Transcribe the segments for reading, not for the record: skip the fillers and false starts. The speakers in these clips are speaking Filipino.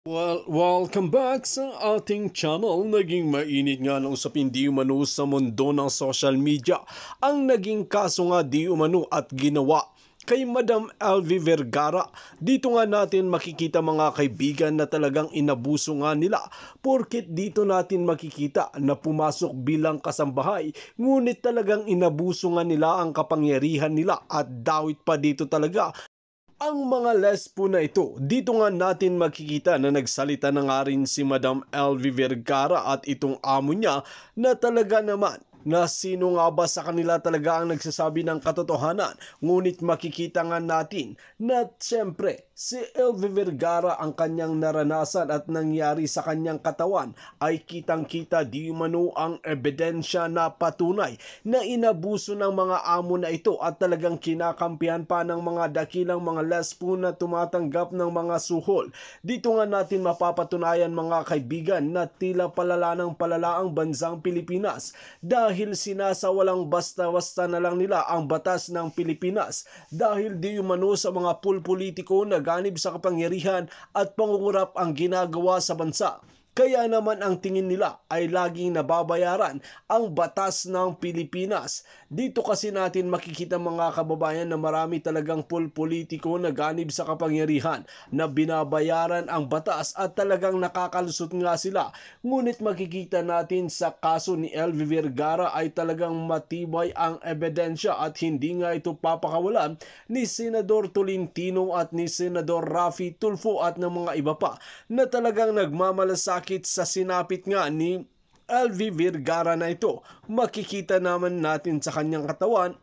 Well, welcome back sa ating channel. Naging mainit nga ng usapin di umano sa mundo ng social media ang naging kaso nga di umano at ginawa kay Madam LV Vergara. Dito nga natin makikita mga kaibigan na talagang inabuso nga nila, porket dito natin makikita na pumasok bilang kasambahay, ngunit talagang inabuso nga nila ang kapangyarihan nila at dawit pa dito talaga ang mga lesbo na ito. Dito nga natin makikita na nagsalita na nga rin si Madam LV Vergara at itong amo niya na talaga naman na sino nga ba sa kanila talaga ang nagsasabi ng katotohanan. Ngunit makikita nga natin na siyempre si LV Vergara ang kanyang naranasan at nangyari sa kanyang katawan ay kitang-kita di umano ang ebidensya na patunay na inabuso ng mga amo na ito at talagang kinakampihan pa ng mga dakilang mga lesbo na tumatanggap ng mga suhol. Dito nga natin mapapatunayan mga kaibigan na tila palala ng palala ang bansang Pilipinas dahil sinasawalang basta-basta na lang nila ang batas ng Pilipinas dahil di umano sa mga pulpolitiko na ganib sa kapangyarihan at pangungurap ang ginagawa sa bansa. Kaya naman ang tingin nila ay laging nababayaran ang batas ng Pilipinas. Dito kasi natin makikita mga kababayan na marami talagang pulpolitiko na ganib sa kapangyarihan na binabayaran ang batas at talagang nakakalusot nga sila. Ngunit makikita natin sa kaso ni LV Vergara ay talagang matibay ang ebidensya at hindi nga ito papakawalan ni Senador Tolentino at ni Senador Raffy Tulfo at ng mga iba pa na talagang nagmamalasakit sa sinapit nga ni LV Vergara na ito. Makikita naman natin sa kanyang katawan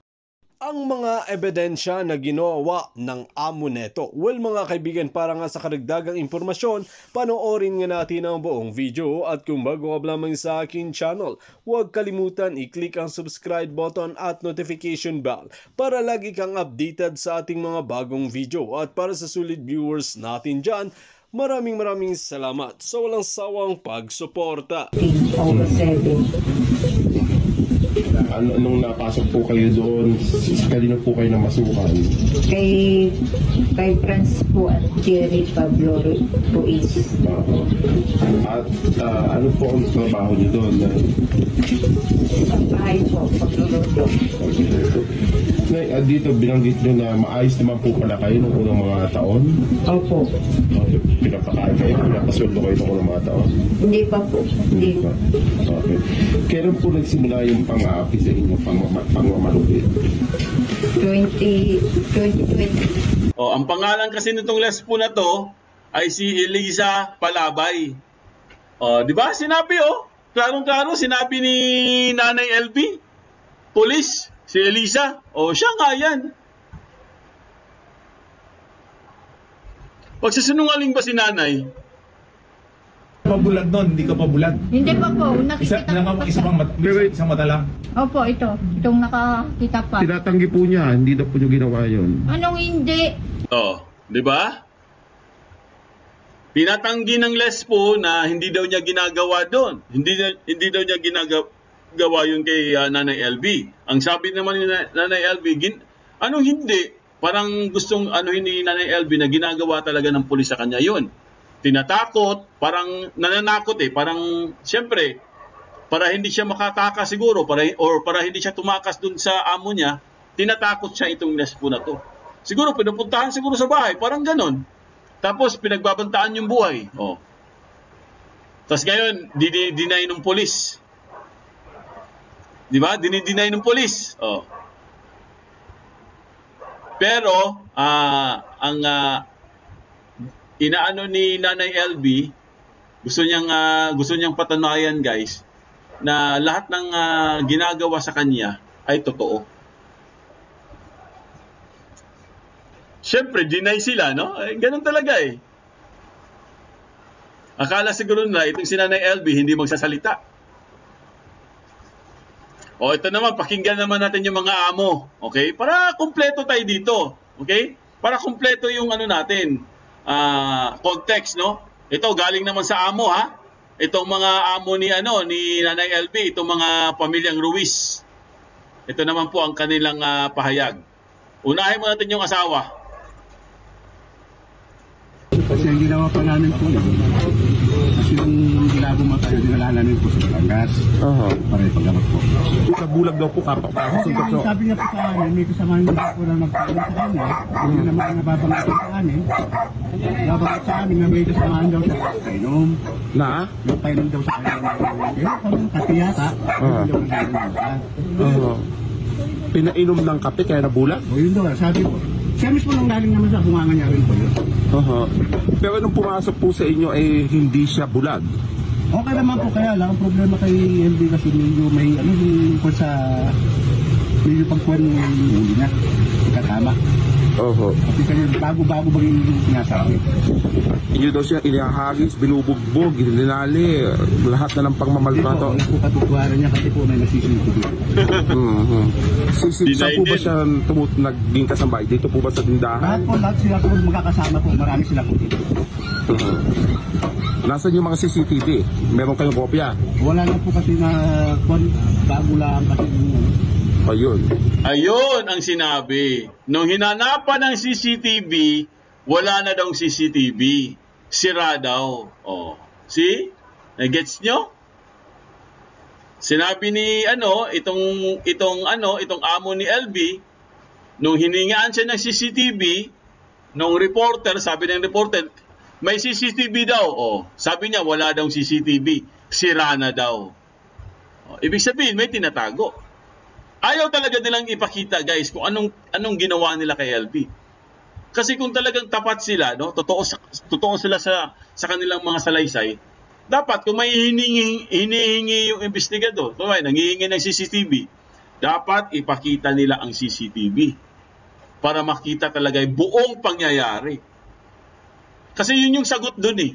ang mga ebidensya na ginawa ng amo neto. Well mga kaibigan, para nga sa karagdagang impormasyon, panoorin nga natin ang buong video at kung bago ka lamang sa akin channel, huwag kalimutan i-click ang subscribe button at notification bell para lagi kang updated sa ating mga bagong video. At para sa sulit viewers natin dyan, maraming salamat sa walang sawang pagsuporta. Nung napasok po kayo doon, kanino po kayo namasukan? Kay Franz po at Jerry Pablo Ruiz. At ano po ang trabaho niyo doon? Sa bahay po, pagluluto. Dito binanggit niyo na maayos naman po pala kayo noong unang mga taon? Opo. Pinapakain kayo, pinapasweldo kayo noong unang mga taon? Hindi pa po. Hindi pa. Okay. Kailan po nagsimula yung pang-aapi sa inyo, pang-mamalupit? 2020. Ang pangalan kasi nitong lesbo na to ay si Eliza Palabay. Di ba? Sinabi klarong-klaro sinabi ni Nanay LV, police, si Eliza. Siya nga yan. Pagsasinungaling ba si Nanay? Pabulag nun, hindi ka pabulag. Hindi pa po, nakikita ko pa. Isang mata lang. Opo, itong nakakita pa. Tinatanggi po niya, hindi daw po niyo ginawa yun. Anong hindi? Di ba? Pinatanggi ng lesbo na hindi daw niya ginagawa doon. Hindi daw niya ginagawa yun kay Nanay LV. Ang sabi naman ni Nanay LV, anong hindi? Parang gustong ni Nanay LV na ginagawa talaga ng pulis sa kanya yun. Tinatakot, parang nananakot parang siyempre para hindi siya makatakas siguro para hindi siya tumakas dun sa amo niya, tinatakot siya itong lesbo na to. Siguro pinupuntahan siguro sa bahay, parang ganon. Tapos pinagbabantaan yung buhay. Tapos ngayon deny ng pulis. Di ba? Deny ng pulis. Pero ang inaano ni Nanay LV, gusto niyang patunayan guys na lahat ng ginagawa sa kanya ay totoo. Siyempre, deny sila, no? Ganun talaga Akala siguro na itong si Nanay LV hindi magsasalita. Ito naman, pakinggan naman natin yung mga amo. Okay? Para kumpleto tayo dito. Okay? Para kumpleto yung natin. Context, no? Ito galing naman sa amo, ha? Itong mga amo ni Nanay LV, itong mga pamilyang Ruiz. Ito naman po ang kanilang pahayag. Unahin mo natin yung asawa. Kasi ang ginawa pa namin po yun. Kasi yung ginagawa mo tayo, dinala namin po sa Batangas. Para ipaggamot po. Sa bulag daw po kapak. Sabi niya po sa amin, may kasama niya po na nagpapalong sa kanya. Hindi naman nababangat sa amin. Nababangat sa amin na may kasamaan daw sa painom. Na? Yung painom daw sa kanya. Yung kape yata. Pinainom ng kape kaya nabulag? O yun daw, sabi po. Siya mismo nang galing naman sa bunganga niya rin po yun. Pero nung pumasok po sa inyo ay hindi siya bulag. Okay naman po, kaya lang ang problema kay LB kasi medyo may ano yung sa medyo pagkuhan ng ulo niya. Ikatama. Kasi kanya bago-bago ba yung sinasabi. Inyo daw siya inihagis, binubugbog, ginali, lahat na ng pangmamaltrato. Ito, po patutuharan niya kasi po may nasisintindi. Saan po ba siya naging kasambay? Dito po ba sa tindahan? Lahat sila po magkakasama po, marami sila po dito. Nasaan yung mga CCTV? Meron kayong kopya? Wala na po kasi na bago lang kasi Ayun. Ayun ang sinabi. Nung hinanapan ng CCTV, wala na daw CCTV. Sira daw. Oh. See? Nagets nyo? Sinabi ni itong amo ni LB, nung hiningaan siya ng CCTV, nung reporter, sabi ng reporter, may CCTV daw. Oh, sabi niya wala daw CCTV. Sira na daw. Oh, ibig sabihin may tinatago. Ayaw talaga nilang ipakita, guys, kung anong ginawa nila kay LB. Kasi kung talagang tapat sila, no, totoo sila sa kanilang mga salaysay, dapat kung may hinihingi yung investigador, nanghihingi ng CCTV, dapat ipakita nila ang CCTV para makita talaga yung buong pangyayari. Kasi yun yung sagot dun eh.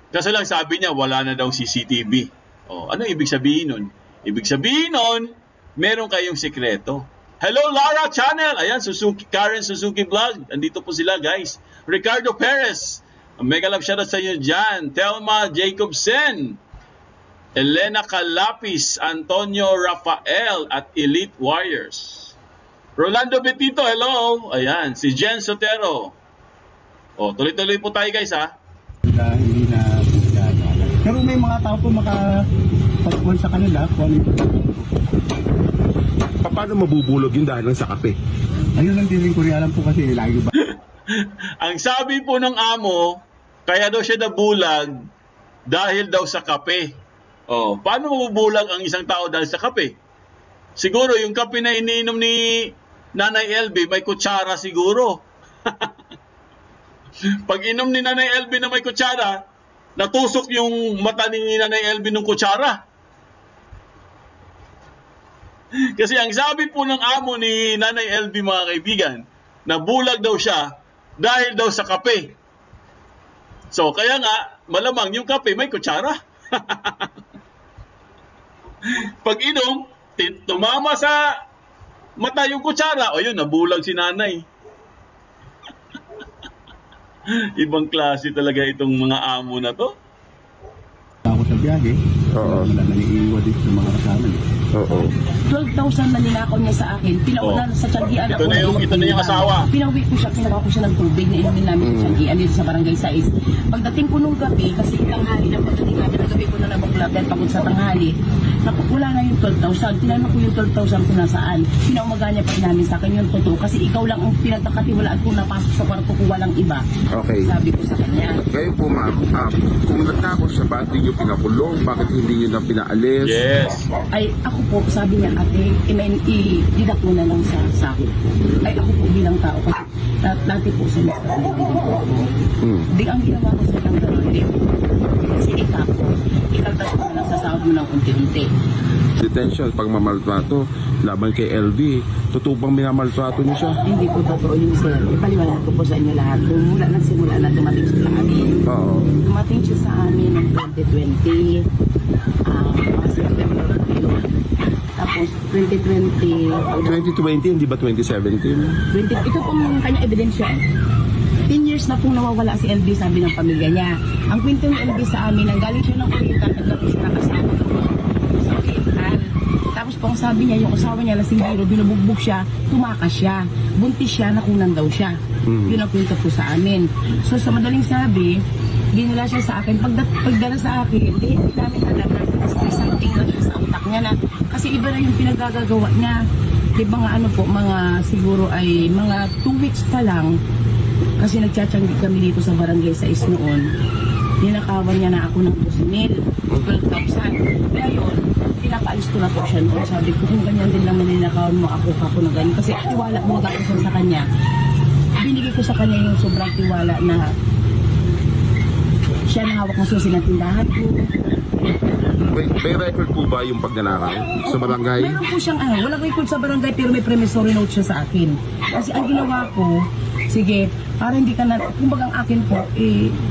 Kasi lang sabi niya, wala na daw CCTV. Oh, ano ibig sabihin nun? Ibig sabihin nun, meron kayong sekreto. Hello, Lara Channel! Ayan, Karen Suzuki Vlog. Andito po sila, guys. Ricardo Perez. Mega love shoutout sa inyo dyan. Thelma Jacobsen. Elena Calapis. Antonio Rafael at Elite Warriors. Rolando Betito, hello! Ayan, si Jen Sotero. O, tuloy-tuloy po tayo, guys, ha? Hindi na pero may mga tao po makapagpuan sa kanila kung ano. Paano mabubulog yun dahil lang sa kape? Ayun lang din ko rin alam po kasi lagi ba. Ang sabi po ng amo, kaya daw siya nabulag dahil daw sa kape. Oh, paano mabubulag ang isang tao dahil sa kape? Siguro yung kape na iniinom ni Nanay LB may kutsara siguro. Pag inom ni Nanay LB na may kutsara, natusok yung mata ni Nanay LB ng kutsara. Kasi ang sabi po ng amo ni Nanay LB, mga kaibigan, nabulag daw siya dahil daw sa kape. So, kaya nga, malamang yung kape may kutsara. Pag inom, tumama sa mata yung kutsara, o yun, nabulag si nanay. Ibang klase talaga itong mga amo na to. Ako sa biyahe, wala na naiiwan dito sa mga kasama niya. 12,000 na ninakaw niya sa akin. Pinaulan sa Tianggian ako. Ito na yung asawa. Pinauwi ko siya, pinagawa ko siya ng tubig na inumin namin sa Tianggian dito sa Barangay 6. Pagdating ko nung gabi, kasi tanghali na pagdating namin, gabi ko na nabaklab dahil pagod sa tanghali. Wala na yung 12,000. Tinanong ko yung 12,000 kung nasaan. Pinaumaga niya pa namin sa akin yung totoo. Kasi ikaw lang ang pinagkakatiwalaan ko napasok sa kwarto ko walang iba. Okay. Sabi ko sa kanya. Kayo po ma'am, kung nagtakot siya, bakit hindi nyo pinakulong? Bakit hindi nyo na pinaalis? Yes. Ay, ako po, sabi niya, ate, i-deduct mo na lang sa sahod. Ay, ako po bilang tao, kasi dati po sa Mr. Di ang ginawa ko sa kanya, hindi po. Kasi ikaltas mo na lang sa sahod mo ng unti-unti. Detention, pagmamaltrato, laban kay LV, totoo bang minamaltrato niyo siya? Hindi po totoo yun, sir. Ipaliwanag ko po sa inyo lahat. Mula ng simula na dumating siya sa amin. Oo. Dumating siya sa amin ng 2020. Mga September. Tapos 2020, hindi ba 2017? Ito pong kanya ebidensya. 10 years na pong nawawala si LB, sabi ng pamilya niya. Ang kwento ng LB sa amin, nang galing siya ng Oriental, nagkaroon siya nakasama sa Oriental. Tapos po ang sabi niya, yung asawa niya lasing biro, binubugbog siya, tumakas siya, buntis siya, nakunan daw siya. Yun ang kwento po sa amin. So sa madaling sabi, ginala siya sa akin. Pagdala sa akin, hindi namin alam na may something na siya sa utak niya na, kasi iba na yung pinagagagawa niya. Diba nga ano po, mga siguro ay mga 2 weeks pa lang, kasi nagtsatsanggit kami dito sa barangay 6 noon. Ninakawan niya na ako ng 12,000. Ngayon, pinapaalis ko na po siya noon. Sabi ko, kung ganyan din lang ninakawan mo ako na ganyan. Kasi tiwala mo ako sa kanya. Binigay ko sa kanya yung sobrang tiwala na siya na hawak ng susi ng tindahan ko. May record po ba yung pagnanakaw sa barangay? Meron po siyang walang record sa barangay pero may promissory note siya sa akin. Kasi ang ginawa ko, sige, para hindi ka na, kumbaga ang akin po,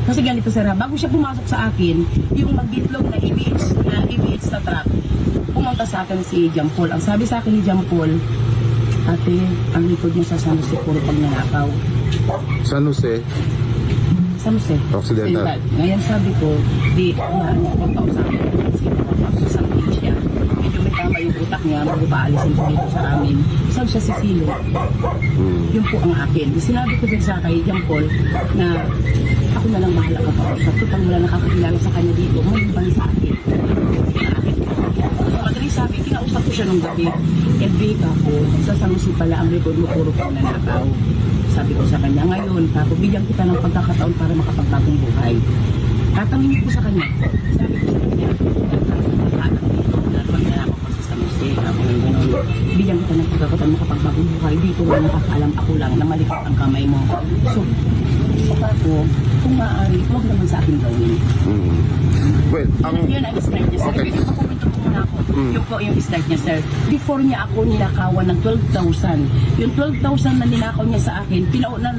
kasi ganito sir, bago siya pumasok sa akin, yung mag-itlog na EVH na truck, pumunta sa akin si John Paul. Ang sabi sa akin ni John Paul, ate, ang likod niya sa San Jose puro pagnanakaw. San Jose? San Jose. Occidental. Ngayon sabi ko, di, pagkausapin ko kasi papasok sa akin siya. Medyo may tama yung utak niya, magpapaalisin ko dito sa amin. Sabi siya si Silo. Yun po ang akin. Sinabi ko din sa kay John Paul na ako na lang bahala ka pa. Sa tutang wala nakakakilala sa kanya dito, may ibang sa akin. Madaling sabi, kinausap ko siya nung gabi. FB ka po, sa San Jose pala ang record mo puro pang nanakaw. Sabi ko sa kanya, ngayon, bigyan kita ng pagkakataon para makapagbagong buhay. Tatangin ko sa kanya. Sabi ko sa kanya, bigyan kita ng pagkakataon makapagbagong buhay. Dito na nakakaalam ako lang na malikot ang kamay mo. So, saka ko, kung maaari, huwag naman sa akin gawin. Well, Yun ang start niya, sir. Okay. Pakupunto ko muna ako. Yun po yung start niya, sir. Before niya ako ninakawan ng 12,000. Yung 12,000 na ninakaw niya sa akin,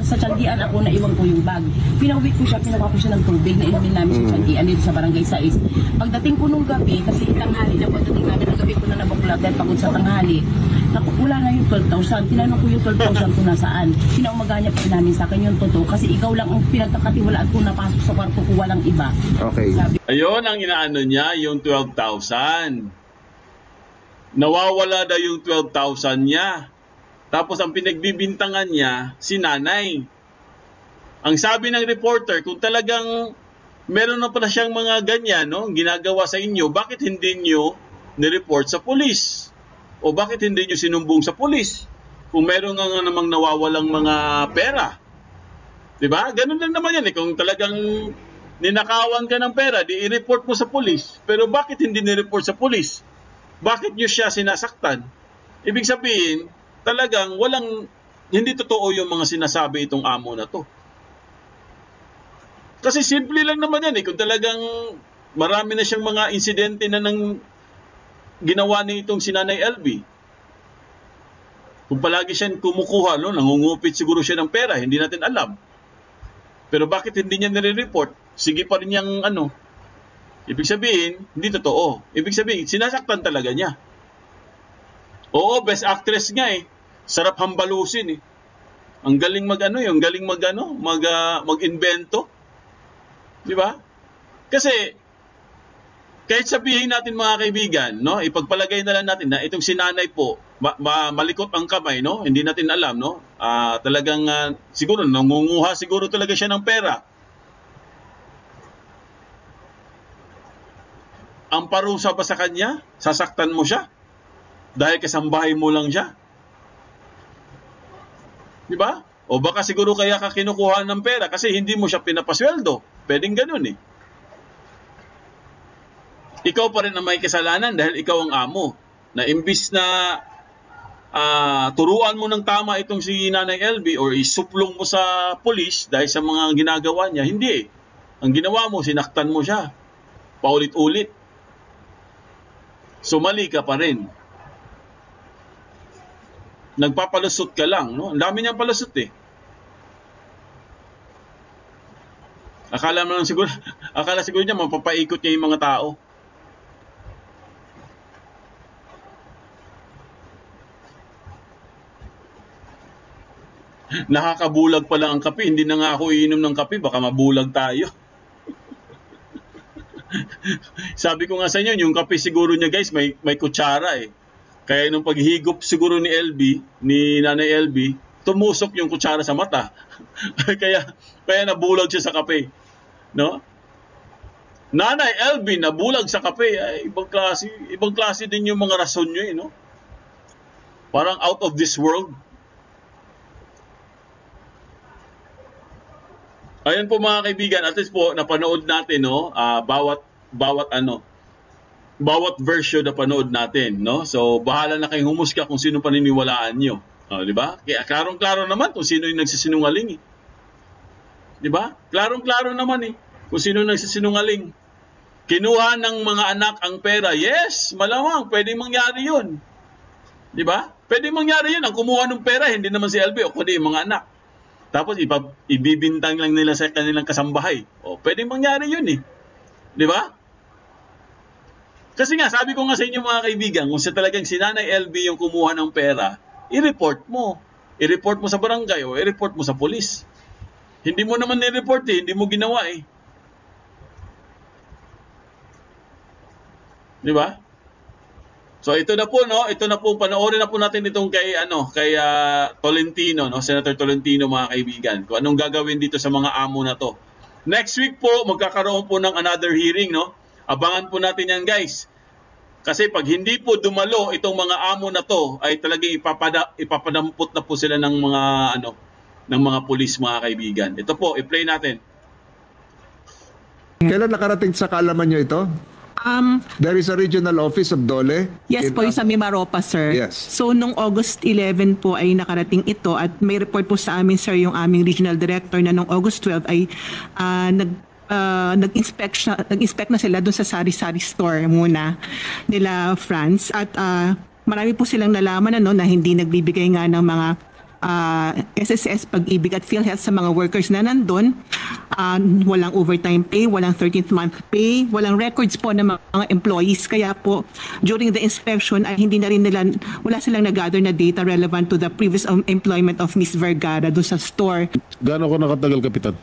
sa tiyanggian ako na iwan ko yung bag. Pinauwi ko siya, pinawa ko siya ng tubig na inumin namin sa tiyanggian dito sa barangay 6. Pagdating ko nung gabi, kasi tanghali na pagdating namin ng gabi ko na nabuklab dahil pagod sa tanghali. Wala na yung 12,000. Tinanong ko yung 12,000 kung nasaan. Pinaumaga niya pa namin sa akin yung totoo kasi ikaw lang ang pinagkakatiwalaan ko na pasok sa kwarto ko, walang iba. Okay. Sabi, Ayun ang inaano niya, yung 12,000. Nawawala daw yung 12,000 niya. Tapos ang pinagbibintangan niya, si nanay. Ang sabi ng reporter, kung talagang meron na pala siyang mga ganyan, no, ginagawa sa inyo, bakit hindi nyo nireport sa pulis? O bakit hindi nyo sinumbong sa pulis? Kung meron nga namang nawawalang mga pera. Diba? Ganun lang naman yan. Kung talagang ninakawan ka ng pera, di i-report mo sa pulis. Pero bakit hindi ni-report sa pulis? Bakit nyo siya sinasaktan? Ibig sabihin, talagang hindi totoo yung mga sinasabi itong amo na to. Kasi simple lang naman yan. Kung talagang marami na siyang mga insidente na ginawa ni itong si Nanay LB. Kung palagi siyang kumukuha, nangungupit siguro siya ng pera, hindi natin alam. Pero bakit hindi niya nire-report? Sige pa rin niyang Ibig sabihin, hindi totoo. Ibig sabihin, sinasaktan talaga niya. Oo, best actress nga Sarap hambalusin Ang galing mag-invento. Di ba? Kasi, kahit sabihin natin mga kaibigan, ipagpalagay na lang natin na itong si nanay po, malikot ang kamay, hindi natin alam, talagang siguro nangunguha siguro talaga siya ng pera. Ang parusa pa sa kanya, sasaktan mo siya dahil kasambahay mo lang siya. Di ba? O baka siguro kaya ka kinukuha ng pera kasi hindi mo siya pinapasweldo. Pwedeng ganun Ikaw pa rin ang may kasalanan dahil ikaw ang amo. Na imbis na turuan mo ng tama itong si Nanay LB or isuplong mo sa pulis dahil sa mga ginagawa niya, hindi Ang ginawa mo, sinaktan mo siya. Paulit-ulit. So mali ka pa rin. Nagpapalusot ka lang, Ang dami niyang palusot Akala siguro niya mapapaikot niya yung mga tao. Nakakabulag pala ang kape. Hindi na nga ako iinom ng kape. Baka mabulag tayo. Sabi ko nga sa inyo, yung kape siguro niya guys, may kutsara Kaya nung paghigop siguro ni Nanay LB, tumusok yung kutsara sa mata. kaya nabulag siya sa kape. No? Nanay LB nabulag sa kape, ay ibang klase din yung mga rason nyo, no? Parang out of this world. Ayun po mga kaibigan, at least po napanood natin, no, bawat version na panood natin, no? So bahala na kayong humusga kung sino paniniwalaan niyo. Di ba? Kaya klarong-klaro naman kung sino yung nagsisinungaling. Di ba? Klarong-klaro naman kung sino nagsisinungaling. Kinuha ng mga anak ang pera. Yes, malamang pwedeng mangyari 'yun. Di ba? Pwedeng mangyari 'yun. Ang kumuha ng pera hindi naman si LB o kundi yung mga anak. Tapos ibibintang lang nila sa kanilang kasambahay. Pwedeng mangyari 'yun Di ba? Kasi nga, sabi ko nga sa inyo mga kaibigan, kung talagang si Nanay LB yung kumuha ng pera, i-report mo. I-report mo sa barangay o i-report mo sa polis. Hindi mo naman ni-report hindi mo ginawa Di ba? So ito na po, no? Ito na po, panoorin na po natin itong kay Tolentino, no? Senator Tolentino, mga kaibigan. Kung anong gagawin dito sa mga amo na to. Next week po, magkakaroon po ng another hearing, no? Abangan po natin yan, guys. Kasi pag hindi po dumalo itong mga amo na to, ay talagang ipapadampot na po sila ng mga pulis, mga kaibigan. Ito po, i-play natin. Kailan nakarating sa kaalaman nyo ito? There is a regional office of Dole. Yes po, yung sa Mimaropa, sir. Yes. So, nung August 11 po ay nakarating ito at may report po sa amin, sir, yung aming regional director na nung August 12 ay nag-inspect na sila dun sa sari-sari store muna nila, France. At marami po silang nalaman na hindi nagbibigay nga ng mga SSS, Pag-ibig at PhilHealth sa mga workers na nandun. Walang overtime pay, walang 13th month pay, walang records po ng mga employees. Kaya po, during the inspection, ay wala silang nag-gather na data relevant to the previous employment of Ms. Vergara doon sa store. Gaano ko nakatagal, Kapitan?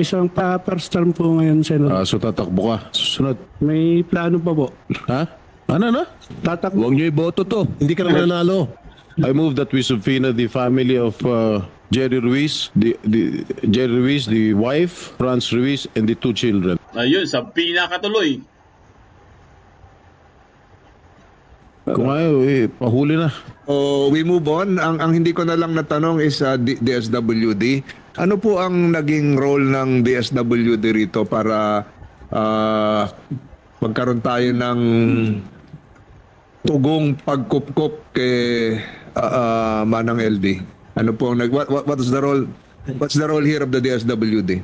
Isang first term po ngayon, Senator. So tatakbo ka. Susunod. May plano pa po. Ha? Ano? Tatakbo. Huwag niyo iboto to. Hindi ka naman nanalo. I move that we subpoena the family of Jerry Ruiz, the wife, Franz Ruiz, and the 2 children. Ayun, subpoena katuloy. Kung ayaw, pahuli na. We move on. Ang hindi ko na lang natanong is DSWD. Ano po ang naging role ng DSWD rito para magkaroon tayo ng tugong pagkupkup kay Manang LD? Ano po what's the role here of the DSWD?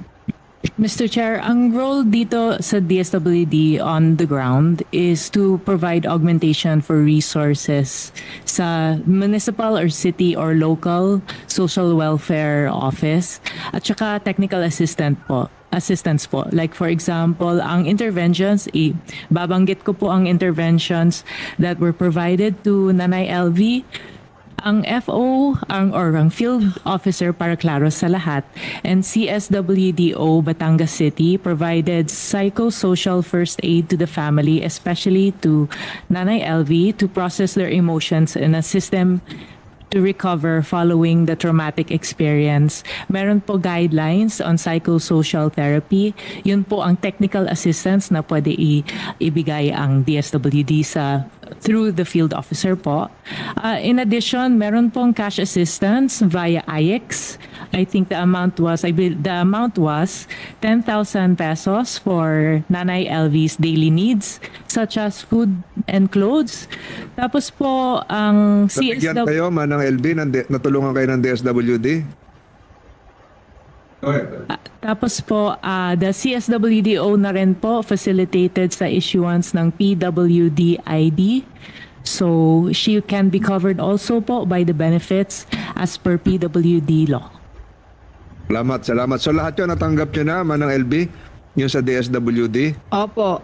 Mr. Chair, ang role dito sa DSWD on the ground is to provide augmentation for resources sa municipal or city or local social welfare office at saka technical assistance po. Like for example, ang interventions, babanggit ko po ang interventions that were provided to Nanay LV. Ang FO, ang field officer para klaro sa lahat, and CSWDO Batangas City provided psychosocial first aid to the family, especially to Nanay LV, to process their emotions and assist them to recover following the traumatic experience. Meron po guidelines on psychosocial therapy. Yun po ang technical assistance na pwede ibigay ang DSWD through the field officer po. In addition, meron pong cash assistance via IX. I think the amount was 10,000 pesos for Nanay LV's daily needs such as food and clothes. Tapos po ang Nabigyan kayo, Manang LV, natulungan kayo ng DSWD? Tapos po, the CSWDO na rin po facilitated sa issuance ng PWD ID. So, she can be covered also po by the benefits as per PWD law. Salamat. So lahat yun natanggap nyo na, Manang LV, yung sa DSWD? Opo.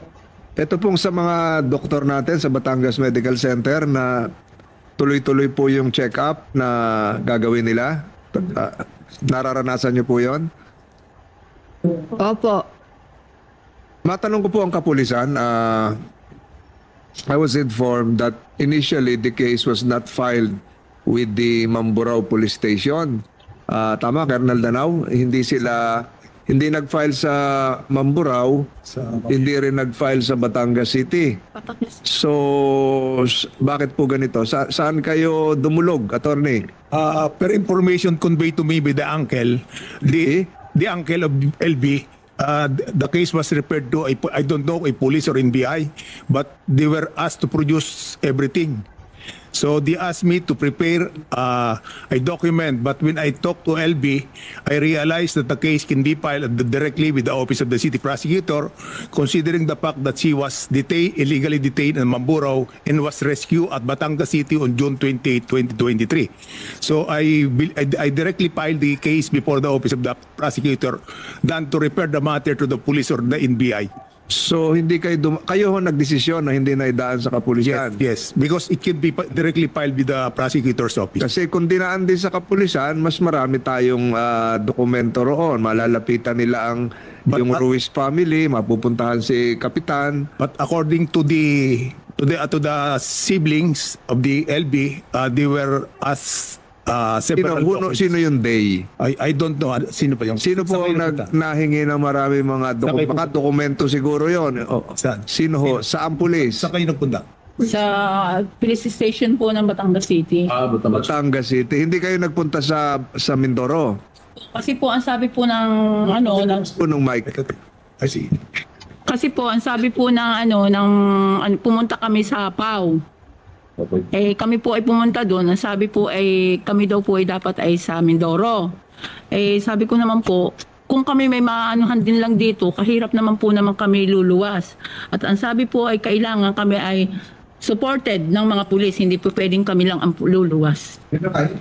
Ito pong sa mga doktor natin sa Batangas Medical Center na tuloy-tuloy po yung check-up na gagawin nila. Nararanasan nyo po yon? Opo. Matanong ko po ang kapulisan, I was informed that initially the case was not filed with the Mamburao Police Station. Tama, Colonel Danao? Hindi nag-file sa Mamburao, hindi rin nag-file sa Batangas City. So, bakit po ganito? Saan kayo dumulog, attorney? Per information conveyed to me by the uncle, the uncle of LB, the case was referred to, I don't know, a police or NBI, but they were asked to produce everything. So they asked me to prepare a document, but when I talked to LB, I realized that the case can be filed directly with the Office of the City Prosecutor, considering the fact that she was illegally detained in Mamburao and was rescued at Batangas City on June 28, 2023. So I directly filed the case before the Office of the Prosecutor than to refer the matter to the police or the NBI. So hindi kayo ho nagdesisyon na hindi na idaan sa kapulisan? Yes, because it can be directly filed with the prosecutor's office. Kasi kung dinaan din sa kapulisan, mas marami tayong dokumento roon. Malalapitan nila yung Ruiz family, mapupuntahan si Kapitan. But according to the siblings of the LB, they were asked several documents. Sino yung they? I don't know. Sino pa yung? Sino po ang nahingi ng marami mga dokumento siguro yon? Saan? Sino ho? Saan pulis? Saan kayo nagpunta? Sa police station po ng Batangas City. Batangas City. Hindi kayo nagpunta sa Mindoro? Kasi po ang sabi po ng Punong mic. I see. Kasi po ang sabi po ng pumunta kami sa PAW. Kami po ay pumunta doon. Ang sabi po ay kami daw po ay dapat ay sa Mindoro. Sabi ko naman po, kung kami may maanuhan din lang dito, kahirap naman po naman kami luluwas. At ang sabi po ay kailangan kami ay supported ng mga pulis, hindi po pwedeng kami lang ang luluwas.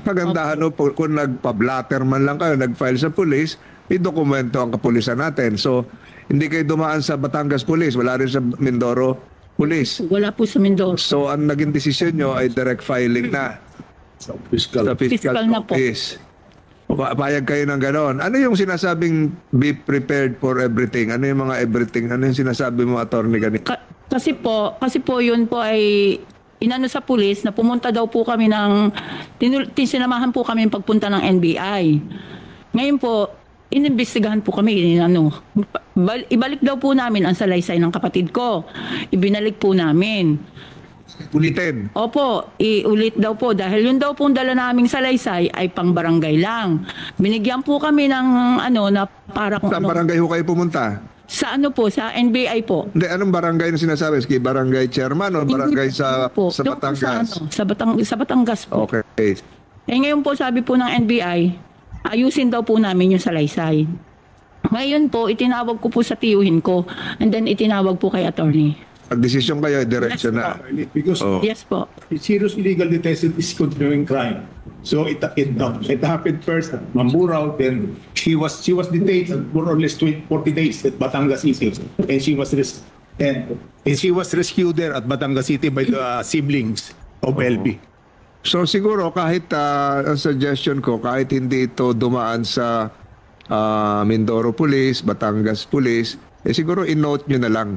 Pagandahan no, kung nagpa-blatter man lang kayo, nag-file sa pulis, may dokumento ang kapulisan natin. So, hindi kayo dumaan sa Batangas Police, wala rin sa Mindoro Police. Wala po sa Mindoro. So, ang naging desisyon nyo ay direct filing na sa fiscal na po. office. Payag kayo ng ganon. Ano yung sinasabing be prepared for everything? Ano yung mga everything? Ano yung sinasabi mo, attorney, ganito? Kasi po yun po ay inano sa pulis na pumunta daw po kami sinamahan po kami ng pagpunta ng NBI. Ngayon po, inimbestigahan po kami, ibalik daw po namin ang salaysay ng kapatid ko. Ibinalik po namin. Ulitin? Opo, iulit daw po dahil yun daw pong dala naming salaysay ay pang barangay lang. Binigyan po kami ng na para kung Saan barangay ho kayo pumunta? Sa sa NBI po. Hindi, anong barangay na sinasabi? Sige, barangay chairman o barangay sa Batangas? Sa Batangas po. Okay. Ngayon po sabi po ng NBI, ayusin daw po namin yung salaysay. Ngayon po, itinawag ko po sa tiyuhin ko and then itinawag po kay attorney. Desisyon kayo, diretso na. Because Yes po. serious illegal detention is continuing crime. So it happened first at Mamburao, then she was detained for more or less 40 days at Batangas City, and she was rescued there at Batangas City by the siblings of LB. So siguro kahit ang suggestion ko, kahit hindi ito dumaan sa Mindoro Police, Batangas Police, siguro in-note nyo na lang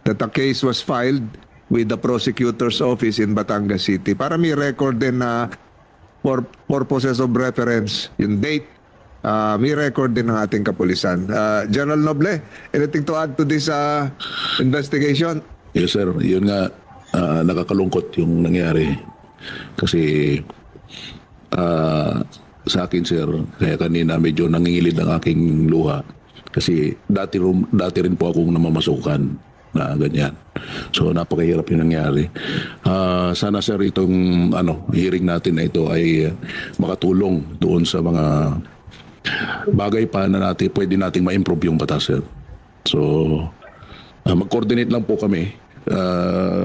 that the case was filed with the prosecutor's office in Batangas City para may record din na for purposes of reference, yung date, may record din ng ating kapulisan. General Noble, anything to add to this investigation? Yes, sir. Yun nga, nakakalungkot yung nangyari. Kasi sa akin, sir, kaya kanina medyo nangingilid ang aking luha. Kasi dati rin po akong namamasukan na ganyan. So napakahirap yung nangyari. Sana, sir, itong hearing natin na ito ay makatulong doon sa mga bagay pa na pwede nating ma-improve yung batas, sir. So mag-coordinate lang po kami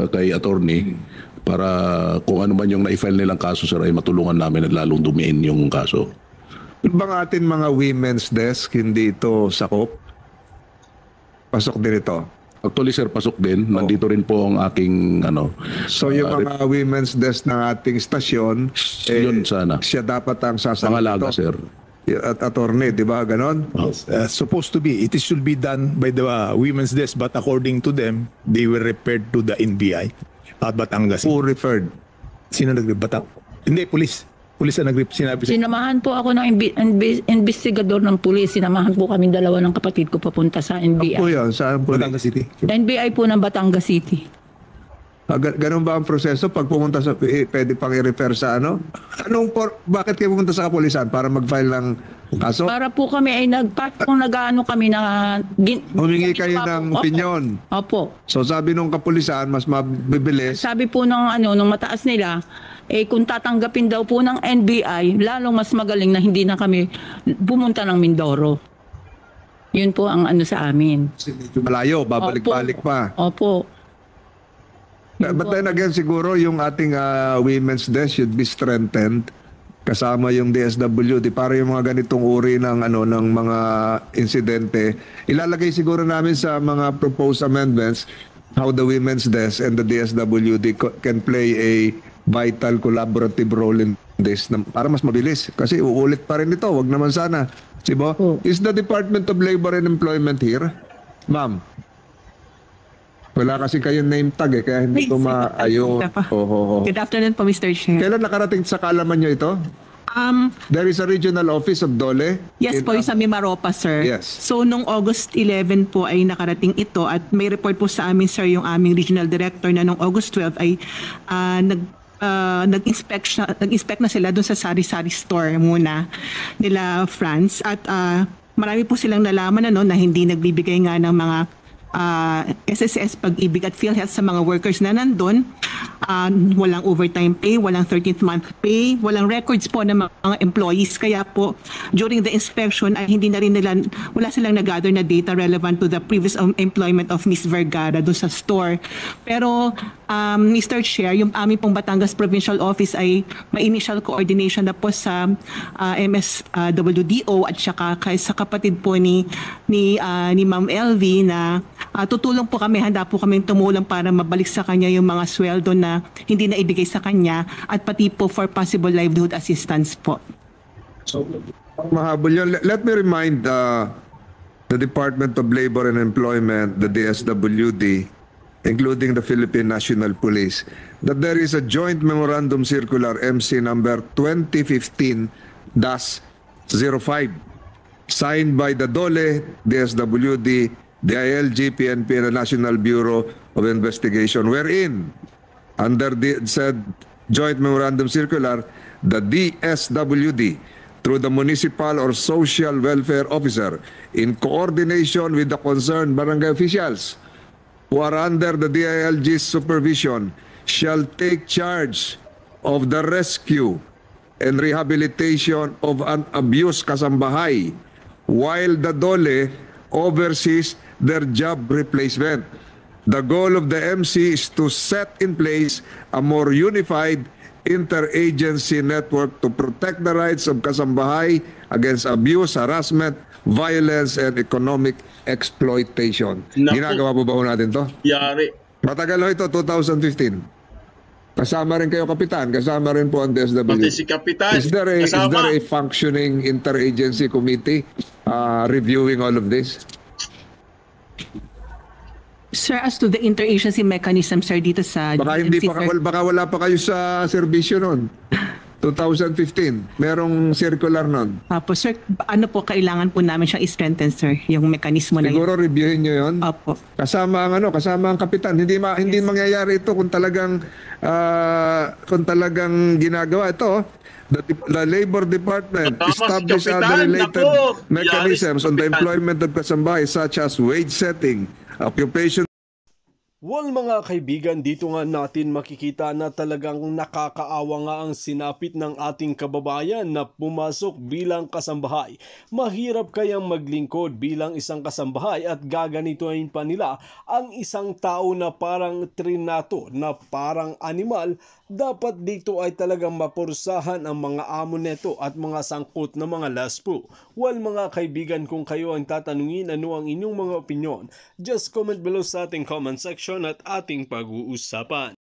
kay attorney para kung ano man yung na-file nilang kaso, sir, ay matulungan namin at lalong dumiin yung kaso. Bang atin mga women's desk, hindi ito sakop? Pasok din ito? Actually, sir, pasok din. Nandito rin po ang aking So yung mga women's desk ng ating stasyon, yun sana. Siya dapat ang sasagot. Pangalaga, sir. At attorney, di ba? Ganon? Supposed to be. It should be done by the women's desk, but according to them, they were referred to the NBI. at Batangas. Who referred? Sino nag-Batang? Hindi, pulis. Pulis na sinabi sa Sinamahan po ako ng investigador ng pulis. Sinamahan po kami dalawa ng kapatid ko papunta sa NBI. Po yan, saan po? Batangas City. NBI po ng Batangas City. Ganun ba ang proseso pag pumunta sa pwede pang i-refer sa ano? Bakit kayo pumunta sa kapulisan para mag-file ng kaso? Para po kami ay nag-ano kami na... Humingi kayo ng opinyon. Opo. So sabi nung kapulisan, mas mabibilis. Sabi po nung mataas nila, kung tatanggapin daw po ng NBI, lalong mas magaling na hindi na kami pumunta ng Mindoro. Yun po ang ano sa amin. Malayo, babalik-balik pa. Opo. But then again, siguro yung ating women's desk should be strengthened kasama yung DSWD para yung mga ganitong uri ng ng mga insidente. Ilalagay siguro namin sa mga proposed amendments how the women's desk and the DSWD can play a vital collaborative role in this para mas mabilis. Kasi uulit pa rin ito. Wag naman sana. Diba? Is the Department of Labor and Employment here? Ma'am? Wala kasi kayong name tag kaya hindi ko maayon. Good afternoon po, Mr. Chair. Kailan nakarating sa kaalaman nyo ito? There is a regional office of DOLE? Yes po, yung sa Mimaropa, sir. Yes. So, nung August 11 po ay nakarating ito at may report po sa amin, sir, yung aming regional director na nung August 12 ay nag-inspect na sila doon sa sari-sari store muna nila France at marami po silang nalaman na hindi nagbibigay nga ng mga SSS Pag-ibig at PhilHealth sa mga workers na nandun. Walang overtime pay, walang 13th month pay, walang records po ng mga employees. Kaya po, during the inspection, ay wala silang nag-gather na data relevant to the previous employment of Ms. Vergara doon sa store. Pero, Mr. Chair, yung aming pong Batangas Provincial Office ay may initial coordination na po sa MSWDO at saka sa kapatid po ni Ma'am LV na tutulong po kami, handa po kami tumulong para mabalik sa kanya yung mga sweldo na hindi na ibigay sa kanya at pati po for possible livelihood assistance po. So, mahabol yun. Let me remind the Department of Labor and Employment, the DSWD, including the Philippine National Police, that there is a joint memorandum circular MC number 2015-05 signed by the DOLE, DSWD, the ILG, PNP, and the National Bureau of Investigation, wherein, under the said joint memorandum circular, the DSWD, through the municipal or social welfare officer, in coordination with the concerned barangay officials, who are under the DILG's supervision, shall take charge of the rescue and rehabilitation of an abused kasambahay, while the DOLE oversees their job replacement. The goal of the MC is to set in place a more unified interagency network to protect the rights of kasambahay against abuse, harassment, violence, and economic exploitation. Ginagawa po ba natin to? Yari. Matagal ho ito, 2015. Kasama rin kayo, Kapitan. Kasama rin po ang DSWD. Pati si Kapitan. Is there a functioning interagency committee reviewing all of this? Sir, as to the interagency mechanism, sir, dito sa baka wala pa kayo sa serbisyo noon. 2015, merong circular noon. Tapos, sir, ano po kailangan po namin siyang i-strengthen, sir, yung mekanismo na yun? Siguro reviewin nyo yun. Opo. Kasama ang kapitan. Hindi mangyayari ito kung talagang ginagawa ito. The Labor Department established other related mechanisms on the employment of kasambahay such as wage setting, occupation. Well, mga kaibigan, dito nga natin makikita na talagang nakakaawa nga ang sinapit ng ating kababayan na pumasok bilang kasambahay. Mahirap kayang maglingkod bilang isang kasambahay at gaganituin pa nila ang isang tao na parang trinato, na parang animal. Dapat dito ay talagang mapursahan ang mga amo neto at mga sangkot na mga laspo. Well, mga kaibigan, kung kayo ang tatanungin ano ang inyong mga opinyon, just comment below sa ating comment section at ating pag-uusapan.